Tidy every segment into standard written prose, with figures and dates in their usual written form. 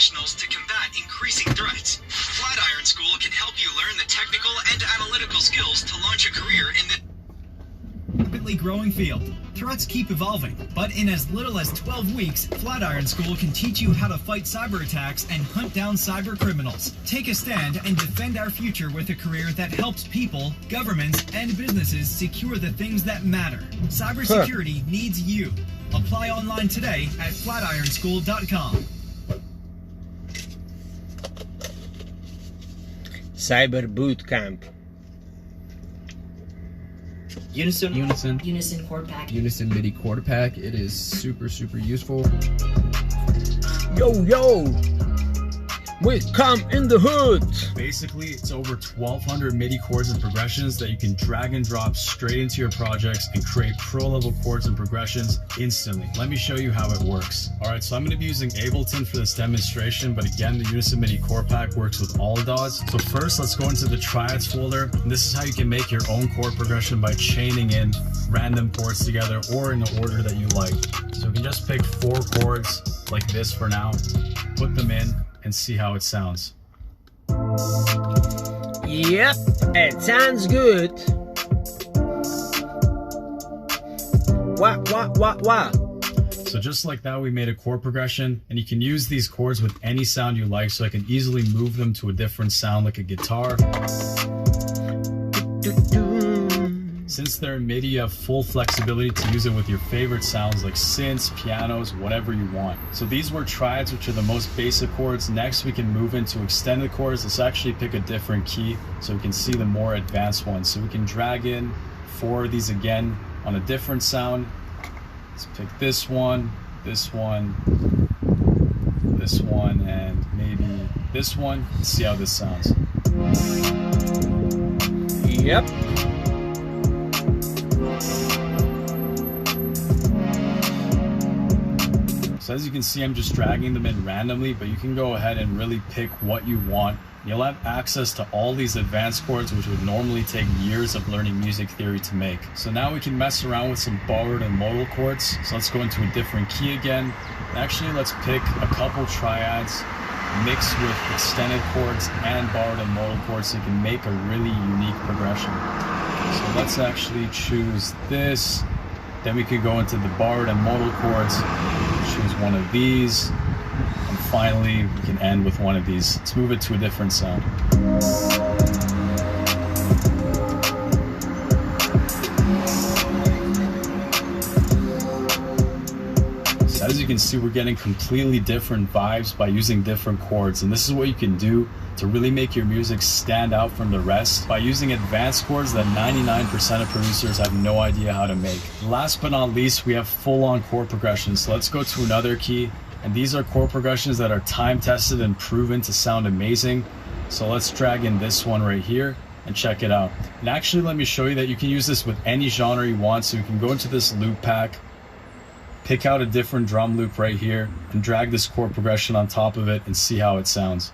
professionals to combat increasing threats. Flatiron School can help you learn the technical and analytical skills to launch a career in the rapidly growing field. Threats keep evolving, but in as little as 12 weeks, Flatiron School can teach you how to fight cyber attacks and hunt down cyber criminals. Take a stand and defend our future with a career that helps people, governments, and businesses secure the things that matter. Cybersecurity needs you. Apply online today at flatironschool.com. Cyber Boot Camp. Unison Chord Pack. Unison MIDI Chord Pack. It is super useful. Yo, we come in the hood. Basically, it's over 1,200 MIDI chords and progressions that you can drag and drop straight into your projects and create pro-level chords and progressions instantly. Let me show you how it works. Alright, so I'm going to be using Ableton for this demonstration, but again, the Unison MIDI Chord Pack works with all DAWs. So first, let's go into the triads folder. And this is how you can make your own chord progression by chaining in random chords together or in the order that you like. So you can just pick 4 chords like this for now, put them in, and see how it sounds. Yep, it sounds good. Wow. So just like that, we made a chord progression, and you can use these chords with any sound you like, so I can easily move them to a different sound like a guitar. Since they're MIDI, you have full flexibility to use it with your favorite sounds like synths, pianos, whatever you want. So these were triads, which are the most basic chords. Next, we can move into extended chords. Let's actually pick a different key so we can see the more advanced ones. So we can drag in 4 of these again on a different sound. Let's pick this one, this one, this one, and maybe this one. Let's see how this sounds. Yep. So as you can see, I'm just dragging them in randomly, but you can go ahead and really pick what you want. You'll have access to all these advanced chords, which would normally take years of learning music theory to make. So now we can mess around with some borrowed and modal chords. So let's go into a different key again. Actually, let's pick a couple triads, mix with extended chords and borrowed and modal chords so you can make a really unique progression. So let's actually choose this. Then we could go into the borrowed and modal chords, choose one of these, and finally we can end with one of these. Let's move it to a different sound. So as you can see, we're getting completely different vibes by using different chords, and this is what you can do to really make your music stand out from the rest by using advanced chords that 99% of producers have no idea how to make. Last but not least, we have full-on chord progressions. So let's go to another key, and these are chord progressions that are time-tested and proven to sound amazing. So let's drag in this one right here and check it out. And actually, let me show you that you can use this with any genre you want. So you can go into this loop pack, pick out a different drum loop right here, and drag this chord progression on top of it and see how it sounds.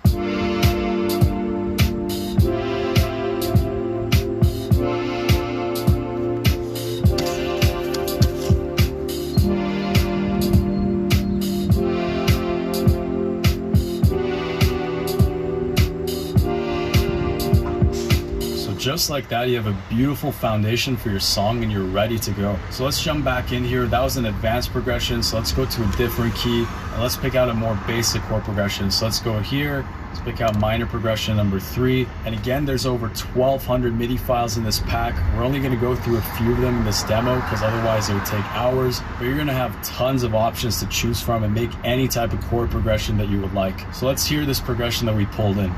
Just like that, you have a beautiful foundation for your song and you're ready to go. So let's jump back in here. That was an advanced progression. So let's go to a different key and let's pick out a more basic chord progression. So let's go here. Let's pick out minor progression number 3. And again, there's over 1,200 MIDI files in this pack. We're only going to go through a few of them in this demo because otherwise it would take hours. But you're going to have tons of options to choose from and make any type of chord progression that you would like. So let's hear this progression that we pulled in.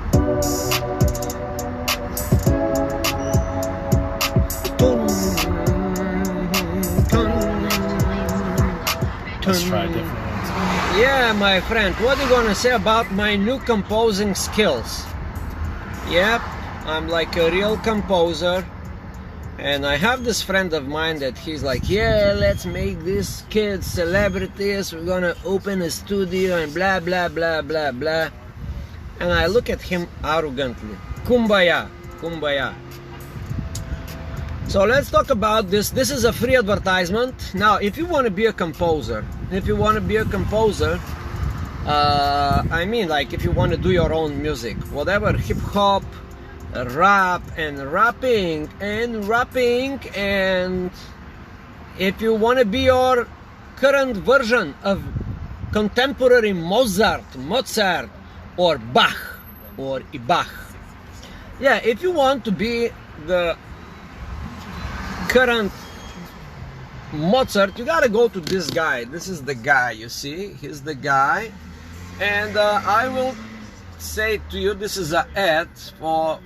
Let's try different ones. Yeah, my friend, what are you gonna say about my new composing skills? Yep, I'm like a real composer, and I have this friend of mine that he's like, yeah, let's make these kids celebrities, we're gonna open a studio and blah blah blah blah blah. And I look at him arrogantly. Kumbaya, kumbaya. So let's talk about this. This is a free advertisement. Now, if you want to be a composer, I mean, like, if you want to do your own music, whatever, hip-hop, rap, and rapping, and if you want to be your current version of contemporary Mozart, or Bach, or Bach. Yeah, if you want to be the current Mozart, you gotta go to this guy. This is the guy, you see? He's the guy. And I will say to you, this is an ad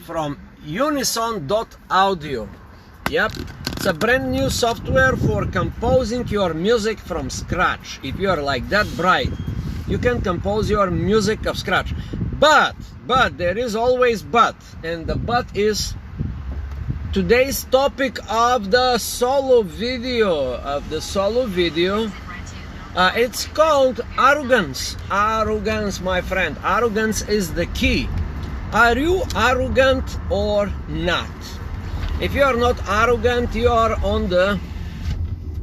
from unison.audio. Yep, it's a brand new software for composing your music from scratch. If you're like that bright, you can compose your music of scratch. But there is always but, and the but is today's topic of the solo video. It's called arrogance. Arrogance, my friend. Arrogance is the key. Are you arrogant or not? If you are not arrogant, you are on the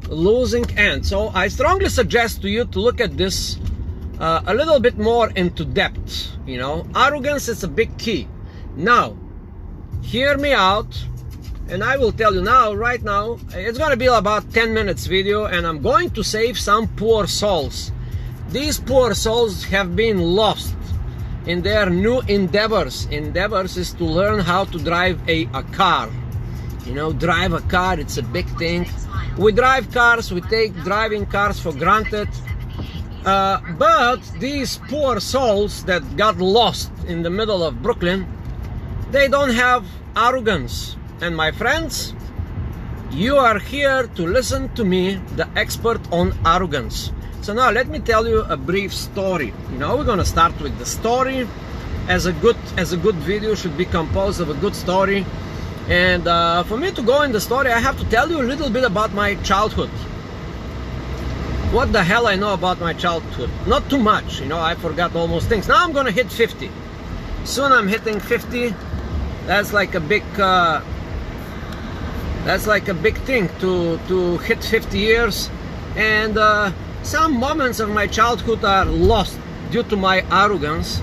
losing end. So I strongly suggest to you to look at this a little bit more into depth. You know, arrogance is a big key. Now, hear me out, and I will tell you now, right now, it's gonna be about 10 minutes video, and I'm going to save some poor souls. These poor souls have been lost in their new endeavors. Endeavors is to learn how to drive a car. You know, drive a car, it's a big thing. We drive cars, we take driving cars for granted. But these poor souls that got lost in the middle of Brooklyn, they don't have arrogance. And my friends, you are here to listen to me, the expert on arrogance. So now let me tell you a brief story. You know, we're gonna start with the story. As a good video should be composed of a good story. And for me to go in the story, I have to tell you a little bit about my childhood. What the hell I know about my childhood? Not too much, you know, I forgot almost things. Now I'm gonna hit 50. Soon I'm hitting 50. That's like a big thing to hit 50 years. And some moments of my childhood are lost due to my arrogance.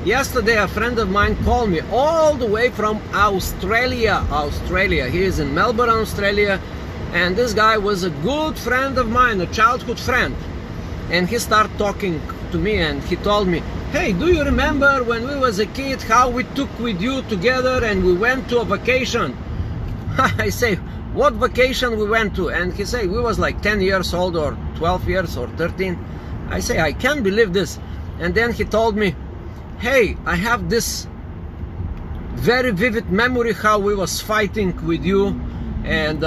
Yesterday a friend of mine called me all the way from Australia. He is in Melbourne, Australia, and this guy was a good friend of mine, a childhood friend. And he started talking to me, and he told me, hey, do you remember when we was a kid how we took with you together and we went to a vacation? I say, what vacation we went to? And he say, we was like 10 years old or 12 years or 13. I say, I can't believe this. And then he told me, hey, I have this very vivid memory how we was fighting with you. And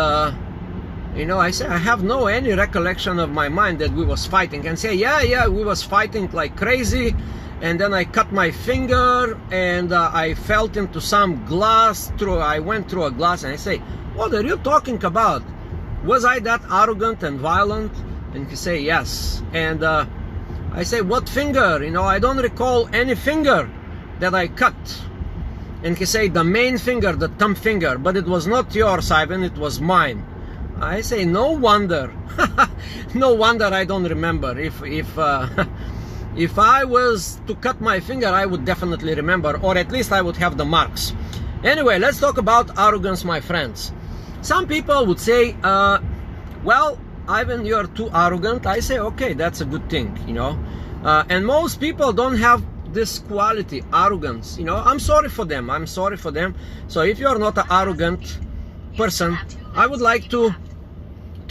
you know, I say, I have no any recollection of my mind that we was fighting. And say, yeah, we was fighting like crazy. And then I cut my finger, and I fell into some glass. I went through a glass, and I say, what are you talking about? Was I that arrogant and violent? And he say, yes. And I say, what finger? You know, I don't recall any finger that I cut. And he say, the main finger, the thumb finger, but it was not yours, Ivan, it was mine. I say, no wonder. No wonder I don't remember. If I was to cut my finger, I would definitely remember, or at least I would have the marks. Anyway, let's talk about arrogance, my friends. Some people would say, well, Ivan, you're too arrogant. I say, okay, that's a good thing, you know. And most people don't have this quality, arrogance, you know. I'm sorry for them. So if you're not an arrogant person, I would like to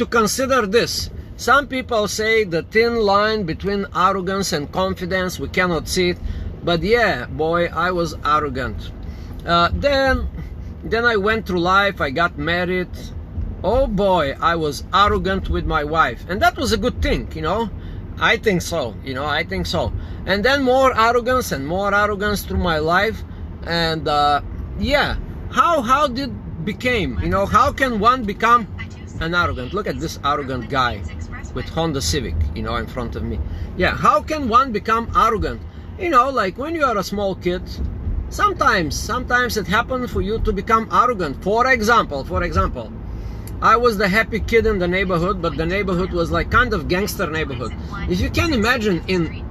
consider this. Some people say the thin line between arrogance and confidence, we cannot see it. But yeah, boy, I was arrogant. Then I went through life, I got married. Oh boy, I was arrogant with my wife. And that was a good thing, you know. I think so, you know, I think so. And then more arrogance through my life. And yeah, how did became, you know, how can one become an arrogant? Look at this arrogant guy with Honda Civic, you know, in front of me. Yeah, how can one become arrogant? You know, like when you are a small kid, sometimes it happens for you to become arrogant. For example, I was the happy kid in the neighborhood, but the neighborhood was like kind of gangster neighborhood. If you can imagine, in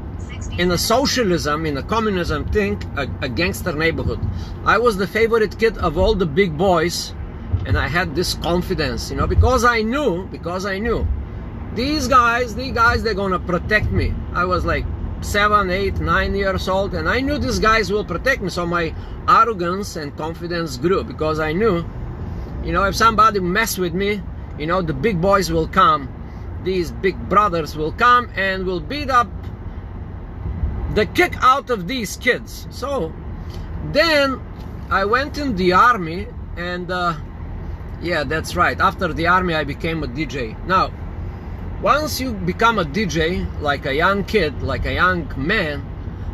in a socialism, in a communism thing, a gangster neighborhood. I was the favorite kid of all the big boys, and I had this confidence, you know, because I knew these guys, they're gonna protect me. I was like 7, 8, 9 years old, and I knew these guys will protect me. So my arrogance and confidence grew, because I knew, you know, if somebody mess with me, you know, the big boys will come, these big brothers will come and will beat up the kick out of these kids. So then I went in the army, and yeah, that's right, after the army I became a DJ. Now, once you become a DJ, like a young kid, like a young man,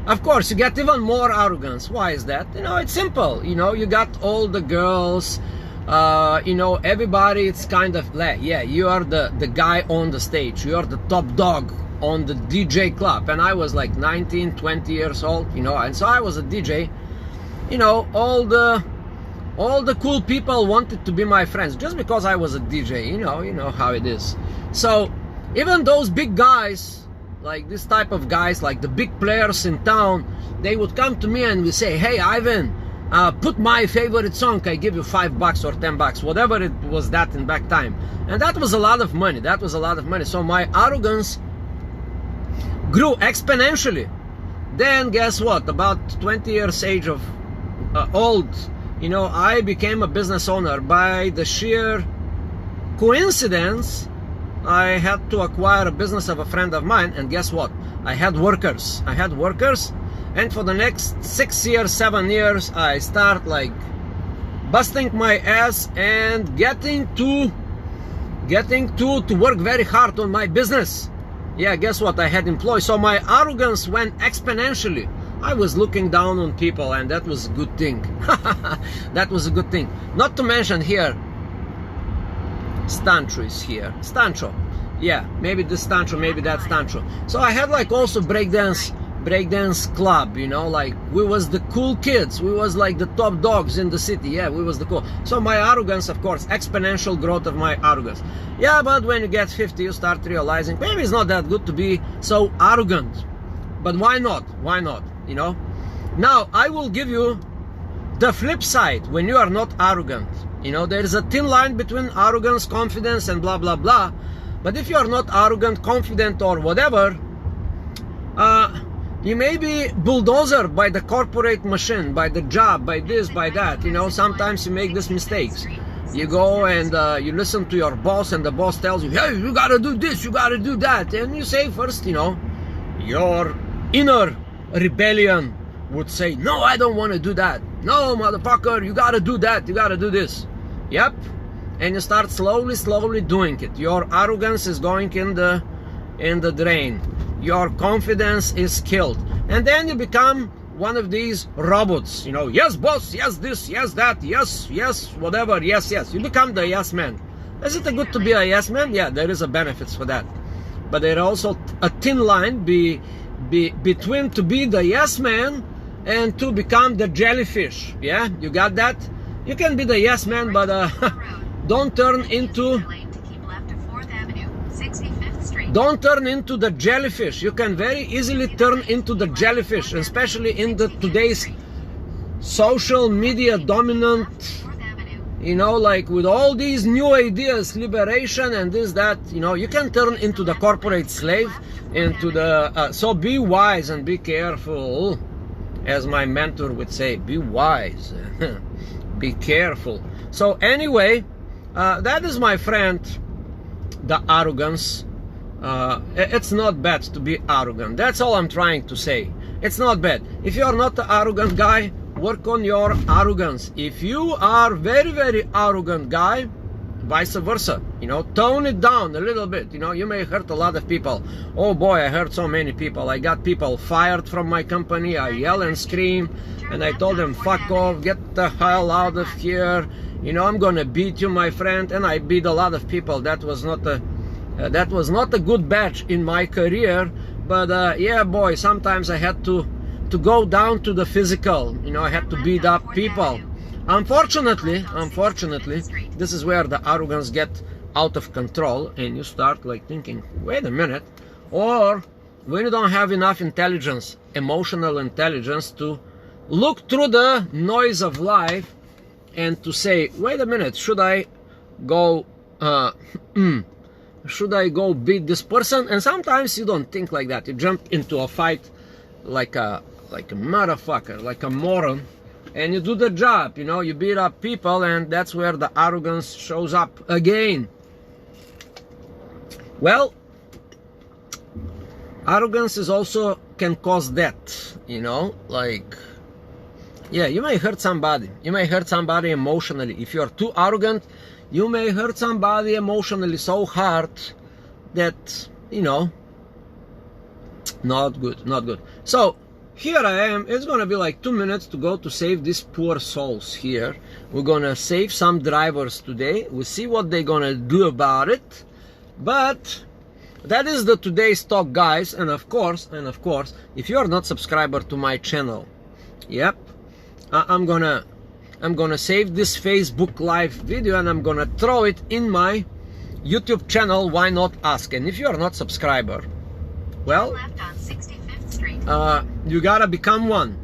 of course you get even more arrogance. Why is that? You know, it's simple. You know, you got all the girls, you know, everybody. It's kind of like, yeah, you are the guy on the stage, you are the top dog on the DJ club. And I was like 19, 20 years old, you know, and so I was a DJ. You know, all the cool people wanted to be my friends just because I was a DJ. You know how it is. So even those big guys, like this type of guys, like the big players in town, they would come to me and we say, hey Ivan, put my favorite song, I give you $5 or $10, whatever it was that in back time. And that was a lot of money. That was a lot of money. So my arrogance grew exponentially. Then guess what? About 20 years age of old, you know, I became a business owner. By the sheer coincidence, I had to acquire a business of a friend of mine, and guess what? I had workers. And for the next 6 years, 7 years, I start like busting my ass and getting to work very hard on my business. Yeah, guess what? I had employees. So my arrogance went exponentially. I was looking down on people, and that was a good thing. That was a good thing. Not to mention here, Stancho is here. Stancho. Yeah, maybe this Stancho, maybe that Stancho. So I had like also breakdance club, you know, like we was the cool kids. We was like the top dogs in the city. Yeah, we was the cool. So my arrogance, of course, exponential growth of my arrogance. Yeah, but when you get 50, you start realizing maybe it's not that good to be so arrogant. But why not? Why not? You know? Now, I will give you the flip side when you are not arrogant. You know, there is a thin line between arrogance, confidence, and blah, blah, blah. But if you are not arrogant, confident, or whatever, you may be bulldozed by the corporate machine, by the job, by this, by that. You know, sometimes you make these mistakes. You go and you listen to your boss, and the boss tells you, hey, you gotta do this, you gotta do that. And you say first, you know, your inner rebellion would say, no, I don't want to do that. No, motherfucker, you gotta do that, you gotta do this. Yep. And you start slowly doing it. Your arrogance is going in the drain. Your confidence is killed. And then you become one of these robots, you know, yes boss, yes this, yes that, yes, whatever, yes. You become the yes man. Is it good to be a yes man? Yeah, there is a benefits for that. But there is also a thin line between to be the yes man and to become the jellyfish. Yeah, you got that? You can be the yes man, but don't turn into the jellyfish. You can very easily turn into the jellyfish, especially in today's social media dominant, you know, like with all these new ideas, liberation and this, that, you know, you can turn into the corporate slave, into the, so be wise and be careful, as my mentor would say, be wise, be careful. So anyway, that is, my friend, the arrogance. It's not bad to be arrogant. That's all I'm trying to say. It's not bad. If you are not an arrogant guy, work on your arrogance. If you are very arrogant guy, vice versa, you know, tone it down a little bit. You know, you may hurt a lot of people. Oh boy, I hurt so many people. I got people fired from my company. I yell and scream, and I told them, fuck off, get the hell out of here. You know, I'm gonna beat you, my friend. And I beat a lot of people. That was not a good batch in my career. But yeah, boy, sometimes I had to go down to the physical. You know, I had to beat up people. Unfortunately, this is where the arrogance get out of control, and you start like thinking, wait a minute, or when you don't have enough intelligence, emotional intelligence, to look through the noise of life and to say, wait a minute, should I go beat this person? And sometimes you don't think like that. You jump into a fight like a motherfucker, like a moron, and you do the job, you know, you beat up people, and that's where the arrogance shows up again. Well, arrogance is also can cause death, you know, like, yeah, you may hurt somebody. You may hurt somebody emotionally. If you're too arrogant, you may hurt somebody emotionally so hard that, you know, not good, not good. So here I am. It's gonna be like 2 minutes to go to save these poor souls here. We're gonna save some drivers today. We'll see what they're gonna do about it. But that is the today's talk, guys. And of course, if you are not subscriber to my channel, yep, I'm gonna save this Facebook live video and I'm gonna throw it in my YouTube channel. Why not ask? And if you are not subscriber, well, left on 65th Street. you gotta become one,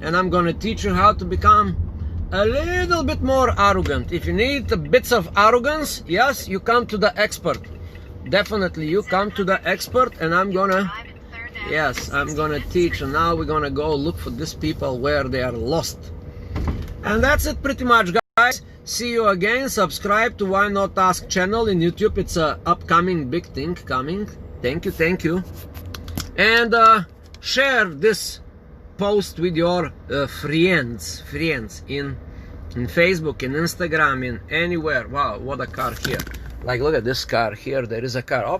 and I'm gonna teach you how to become a little bit more arrogant. If you need the bits of arrogance, yes, you come to the expert. Definitely, you come to the expert, and I'm gonna teach. And now we're gonna go look for these people where they are lost. And that's it pretty much, guys. See you again. Subscribe to Why Not Ask channel in YouTube. It's a upcoming big thing coming. Thank you. And share this post with your friends in Facebook, in Instagram, in anywhere. Wow, what a car here. Like, look at this car here. There is a car. Oh,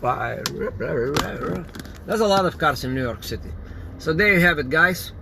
there's a lot of cars in New York City. So there you have it, guys.